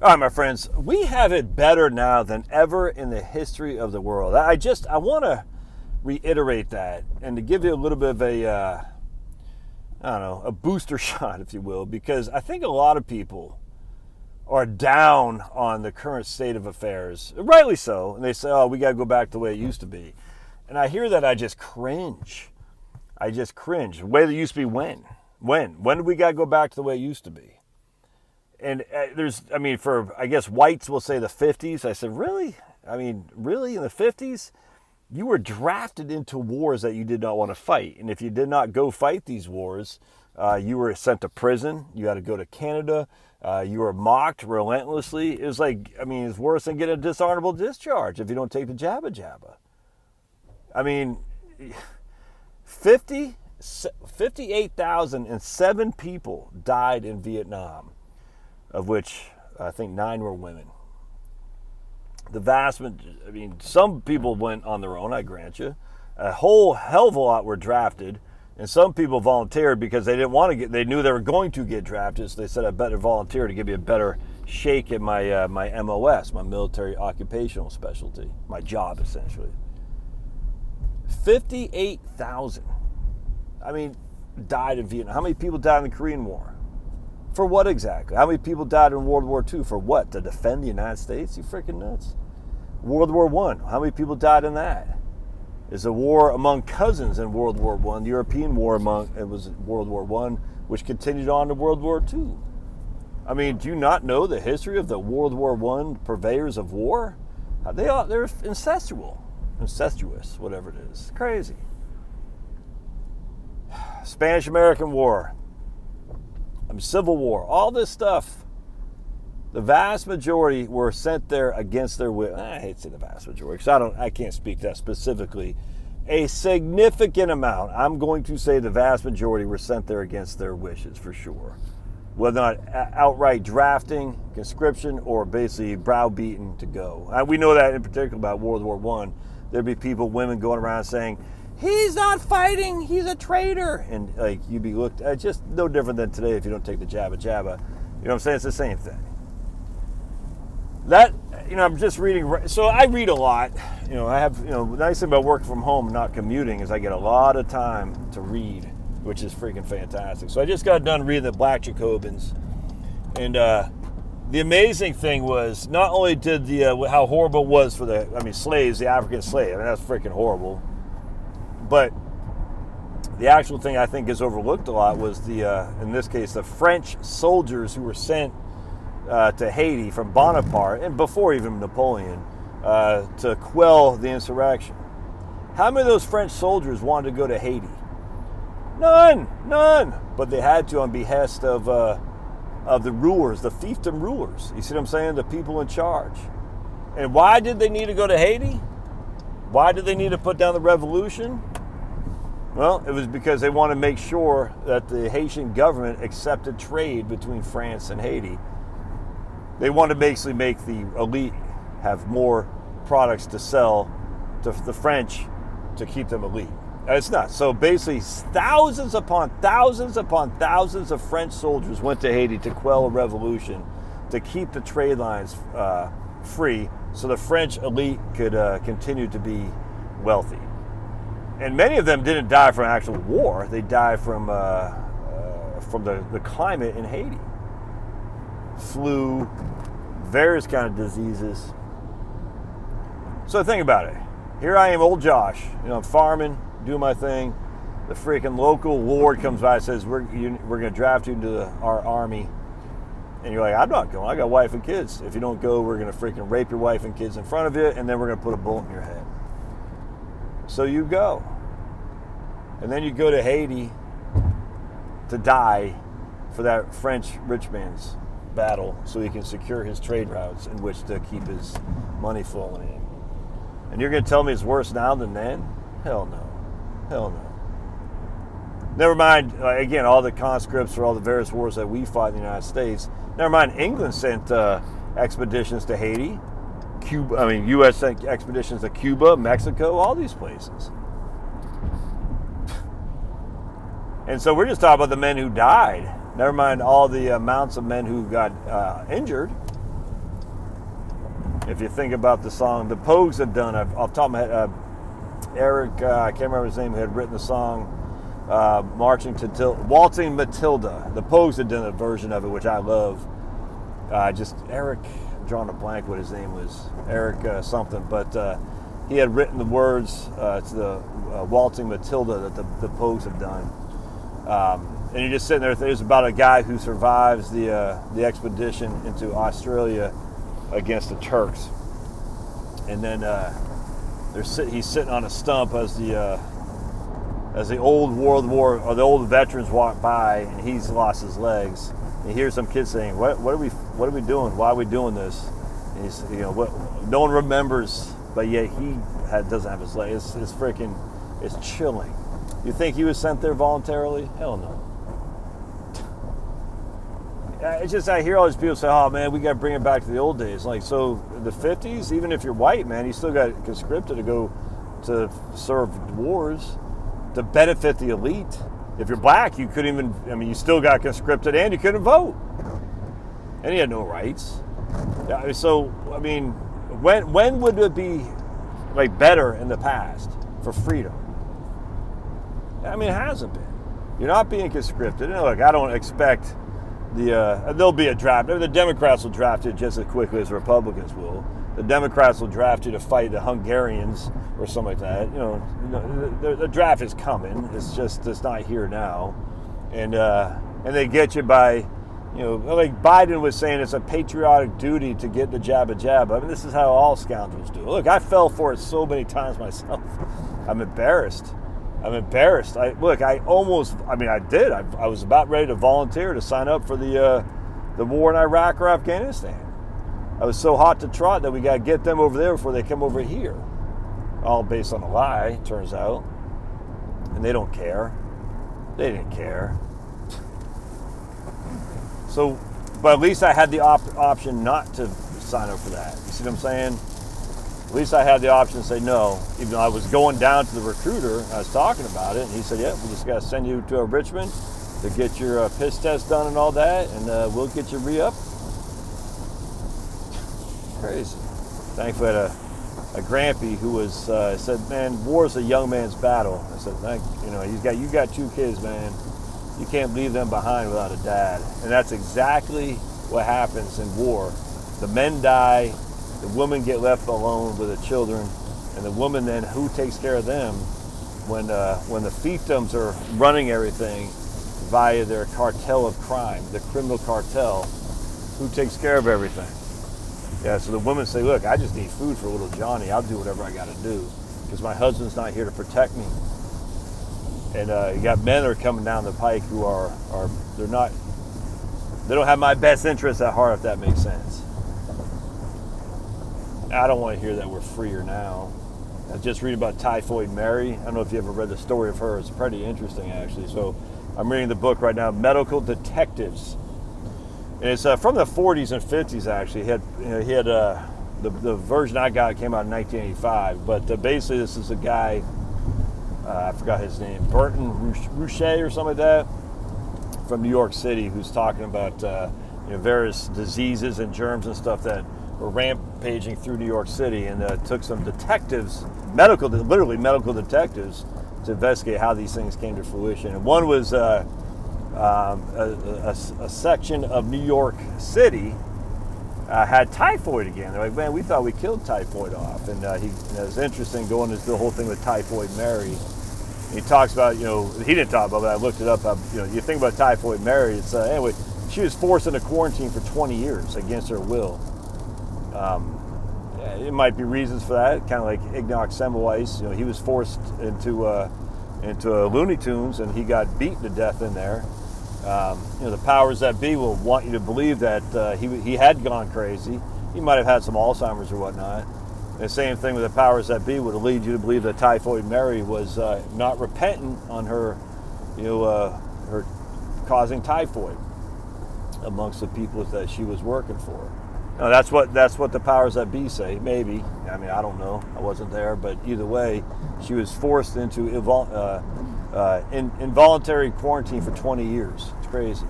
All right, my friends, we have it better now than ever in the history of the world. I want to reiterate that and to give you a little bit of a booster shot, if you will, because I think a lot of people are down on the current state of affairs, rightly so, and they say, oh, we got to go back to the way it used to be. And I hear that, I just cringe. The way it used to be when? When do we got to go back to the way it used to be? And I guess whites will say the 50s. I said, really? Really? In the 50s? You were drafted into wars that you did not want to fight. And if you did not go fight these wars, you were sent to prison. You had to go to Canada. You were mocked relentlessly. It was it's worse than getting a dishonorable discharge if you don't take the jabba jabba. 58,007 people died in Vietnam, of which I think 9 were women. Some people went on their own, I grant you. A whole hell of a lot were drafted, and some people volunteered because they didn't want to they knew they were going to get drafted, so they said, I better volunteer to give you a better shake at my MOS, my military occupational specialty, my job, essentially. 58,000. Died in Vietnam. How many people died in the Korean War? For what exactly? How many people died in World War II? For what? To defend the United States? You freaking nuts. World War I. How many people died in that? It's a war among cousins in World War I. The European War it was World War I, which continued on to World War II. Do you not know the history of the World War I purveyors of war? They're incestuous, whatever it is. Crazy. Spanish-American War. Civil War. All this stuff. The vast majority were sent there against their will. I hate to say the vast majority because I can't speak that specifically. A significant amount, I'm going to say the vast majority were sent there against their wishes for sure. Whether or not outright drafting, conscription, or basically browbeaten to go. We know that in particular about World War I. There'd be women going around saying, he's not fighting, he's a traitor. And you'd be looked at just no different than today if you don't take the jabba jabba. You know what I'm saying? It's the same thing. I'm just reading. So I read a lot. I have, the nice thing about working from home and not commuting is I get a lot of time to read, which is freaking fantastic. So I just got done reading the Black Jacobins. And the amazing thing was not only did how horrible it was for slaves, the African slave. That's freaking horrible. But the actual thing I think is overlooked a lot was in this case, the French soldiers who were sent to Haiti from Bonaparte, and before even Napoleon, to quell the insurrection. How many of those French soldiers wanted to go to Haiti? None. But they had to on behest of the rulers, the fiefdom rulers. You see what I'm saying? The people in charge. And why did they need to go to Haiti? Why did they need to put down the revolution? Well, it was because they wanted to make sure that the Haitian government accepted trade between France and Haiti. They wanted to basically make the elite have more products to sell to the French to keep them elite. It's nuts. So basically, thousands upon thousands upon thousands of French soldiers went to Haiti to quell a revolution, to keep the trade lines free, so the French elite could continue to be wealthy. And many of them didn't die from actual war. They died from the climate in Haiti. Flu, various kind of diseases. So think about it. Here I am, old Josh. I'm farming, doing my thing. The freaking local ward comes by and says, we're going to draft you into our army. And you're like, I'm not going. I got a wife and kids. If you don't go, we're going to freaking rape your wife and kids in front of you, and then we're going to put a bullet in your head. So you go. And then you go to Haiti to die for that French rich man's battle so he can secure his trade routes in which to keep his money flowing in. And you're going to tell me it's worse now than then? Hell no. Never mind, again, all the conscripts for all the various wars that we fought in the United States. Never mind, England sent expeditions to Haiti. U.S. sent expeditions to Cuba, Mexico, all these places. And so we're just talking about the men who died. Never mind all the amounts of men who got injured. If you think about the song, the Pogues have done, off the top of my head, Eric, I can't remember his name, who had written the song Waltzing Matilda. The Pogues had done a version of it, which I love. Eric, I'm drawing a blank what his name was, Eric something, but he had written the words to the Waltzing Matilda that the Pogues have done. And you're just sitting there, it's about a guy who survives the expedition into Australia against the Turks. And then he's sitting on a stump as the old World War, or the old veterans walk by, and he's lost his legs. And you hear some kids saying, "What are we doing? Why are we doing this?" And he's, no one remembers, but yet he doesn't have his legs. It's chilling. You think he was sent there voluntarily? Hell no. It's just, I hear all these people say, "Oh man, we got to bring it back to the old days." Like, so the 50s, even if you're white, man, you still got conscripted to go to serve wars to benefit the elite. If you're black, you couldn't even, you still got conscripted and you couldn't vote. And you had no rights. So, when would it be like better in the past for freedom? It hasn't been. You're not being conscripted. And look, I don't expect there'll be a draft. The Democrats will draft it just as quickly as the Republicans will. The Democrats will draft you to fight the Hungarians or something like that. The draft is coming. It's not here now, and they get you by, like Biden was saying, it's a patriotic duty to get the jabba jabba. This is how all scoundrels do. Look, I fell for it so many times myself. I'm embarrassed. I did. I was about ready to volunteer to sign up for the war in Iraq or Afghanistan. I was so hot to trot that we got to get them over there before they come over here. All based on a lie, turns out. And they don't care. They didn't care. So, but at least I had the option not to sign up for that. You see what I'm saying? At least I had the option to say no, even though I was going down to the recruiter. I was talking about it, and he said, "Yeah, we just got to send you to Richmond to get your piss test done and all that, and we'll get you re-up." Crazy. Thankfully, I had a grampy who was said, "Man, war's a young man's battle." I said, you got 2 kids, man. You can't leave them behind without a dad." And that's exactly what happens in war. The men die. The women get left alone with the children, and the woman then, who takes care of them when the fiefdoms are running everything via their cartel of crime, the criminal cartel, who takes care of everything? Yeah, so the women say, "Look, I just need food for little Johnny. I'll do whatever I got to do because my husband's not here to protect me." And you got men that are coming down the pike who they don't have my best interests at heart, if that makes sense. I don't want to hear that we're freer now. I just read about Typhoid Mary. I don't know if you ever read the story of her. It's pretty interesting, actually. So I'm reading the book right now, Medical Detectives. And it's from the 40s and 50s, actually. He had the version I got came out in 1985. But basically, this is a guy, I forgot his name, Burton Rouchet or something like that, from New York City, who's talking about various diseases and germs and stuff that were rampaging through New York City, and took some detectives, literally medical detectives, to investigate how these things came to fruition. And one was a section of New York City had typhoid again. They're like, "Man, we thought we killed typhoid off." And it was interesting going into the whole thing with Typhoid Mary. And he talks about, he didn't talk about it, but I looked it up. You think about Typhoid Mary, it's anyway, she was forced into quarantine for 20 years against her will. It might be reasons for that, kind of like Ignaz Semmelweis. He was forced into Looney Tunes, and he got beaten to death in there. The powers that be will want you to believe that he had gone crazy. He might have had some Alzheimer's or whatnot. And the same thing with the powers that be would lead you to believe that Typhoid Mary was not repentant on her, her causing typhoid amongst the people that she was working for. No, that's what the powers that be say. Maybe. I don't know. I wasn't there, but either way, she was forced into involuntary quarantine for 20 years. It's crazy.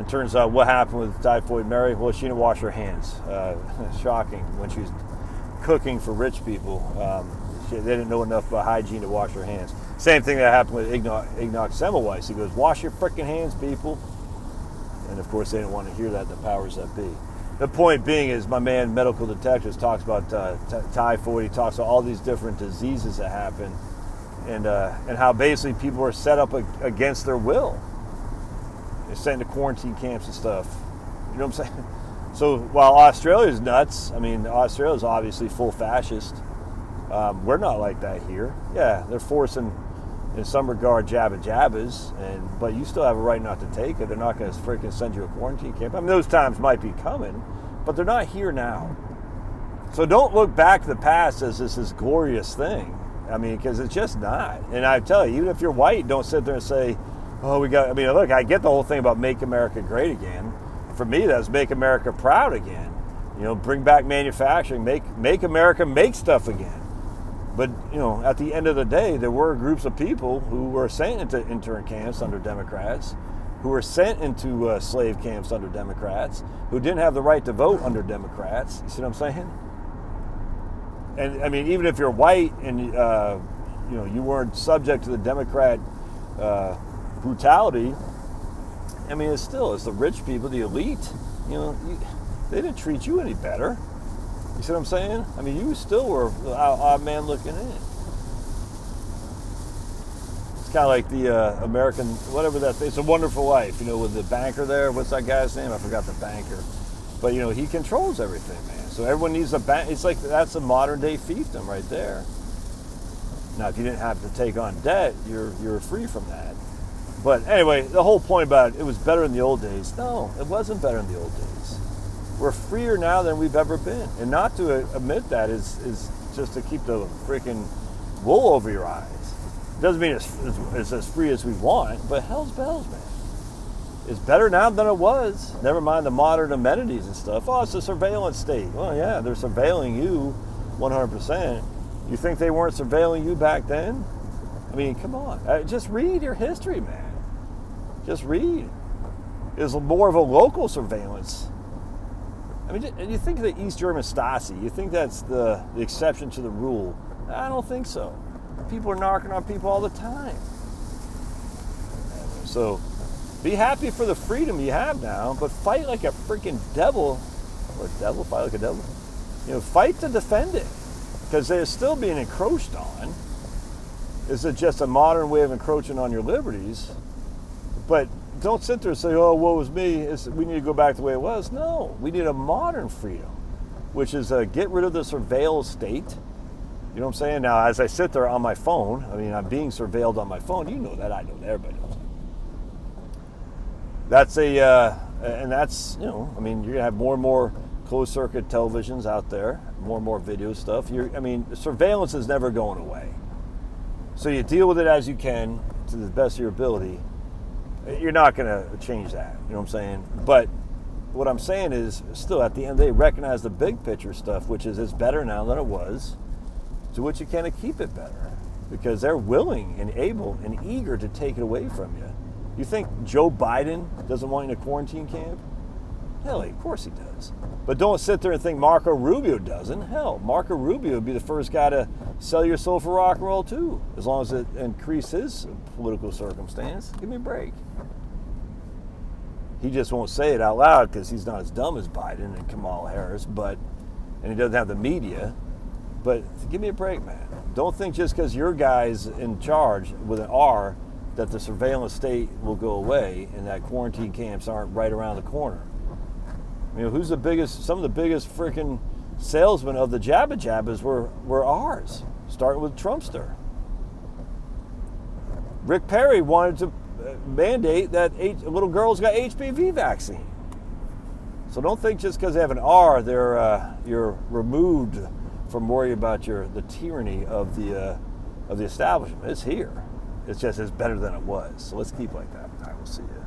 It turns out what happened with Typhoid Mary, well, she didn't wash her hands. Shocking when she was cooking for rich people. They didn't know enough about hygiene to wash their hands. Same thing that happened with Enoch Semmelweis. He goes, wash your freaking hands, people. And of course, they didn't want to hear that, the powers that be. The point being is my man, Medical Detectives, talks about typhoid. He talks about all these different diseases that happen and how basically people are set up against their will. They're sent into quarantine camps and stuff. You know what I'm saying? So while Australia's nuts, I mean, Australia's obviously full fascist. We're not like that here. Yeah, they're forcing, in some regard, jabbas, but you still have a right not to take it. They're not going to freaking send you a quarantine camp. I mean, those times might be coming, but they're not here now. So don't look back to the past as this glorious thing. I mean, because it's just not. And I tell you, even if you're white, don't sit there and say, oh, look, I get the whole thing about make America great again. For me, that's make America proud again. You know, bring back manufacturing, make America make stuff again. But, you know, at the end of the day, there were groups of people who were sent into intern camps under Democrats, who were sent into slave camps under Democrats, who didn't have the right to vote under Democrats. You see what I'm saying? And, I mean, even if you're white and, you know, you weren't subject to the Democrat brutality, I mean, it's the rich people, the elite, you know, they didn't treat you any better. You see what I'm saying? I mean, you still were an odd man looking in. It's kind of like the American, whatever that thing, It's a Wonderful Life, you know, with the banker there. What's that guy's name? I forgot the banker. But, you know, he controls everything, man. So everyone needs a bank. It's like that's a modern day fiefdom right there. Now, if you didn't have to take on debt, you're free from that. But anyway, the whole point about it was better in the old days. No, it wasn't better in the old days. We're freer now than we've ever been. And not to admit that is just to keep the freaking wool over your eyes. It doesn't mean it's as free as we want, but hell's bells, man. It's better now than it was. Never mind the modern amenities and stuff. Oh, it's a surveillance state. Well, yeah, they're surveilling you 100%. You think they weren't surveilling you back then? I mean, come on. Just read your history, man. Just read. It was more of a local surveillance. I mean, you think of the East German Stasi, you think that's the exception to the rule. I don't think so. People are knocking on people all the time. So, be happy for the freedom you have now, but fight like a freaking devil. Or devil, fight like a devil. You know, fight to defend it. Because they're still being encroached on. Is it just a modern way of encroaching on your liberties? But don't sit there and say, oh, woe is me, we need to go back the way it was. No, we need a modern freedom, which is get rid of the surveilled state. You know what I'm saying? Now, as I sit there on my phone, I mean, I'm being surveilled on my phone. You know that. I know that. Everybody knows that. And that's, you know, I mean, you're going to have more and more closed-circuit televisions out there, more and more video stuff. I mean, surveillance is never going away. So you deal with it as you can to the best of your ability. You're not going to change that, you know what I'm saying? But what I'm saying is, still, at the end, they recognize the big picture stuff, which is it's better now than it was, to which you kind of keep it better, because they're willing and able and eager to take it away from you. You think Joe Biden doesn't want you in a quarantine camp? Hell, of course he does. But don't sit there and think Marco Rubio doesn't. Hell, Marco Rubio would be the first guy to sell your soul for rock and roll too, as long as it increases his political circumstance. Give me a break. He just won't say it out loud because he's not as dumb as Biden and Kamala Harris, and he doesn't have the media. But give me a break, man. Don't think just because your guy's in charge with an R that the surveillance state will go away and that quarantine camps aren't right around the corner. You know, some of the biggest freaking salesmen of the jabbas were ours, starting with Trumpster. Rick Perry wanted to mandate that little girls got HPV vaccine. So don't think just because they have an R, you're removed from worrying about the tyranny of the establishment. It's here. It's just better than it was. So let's keep like that. I will see you.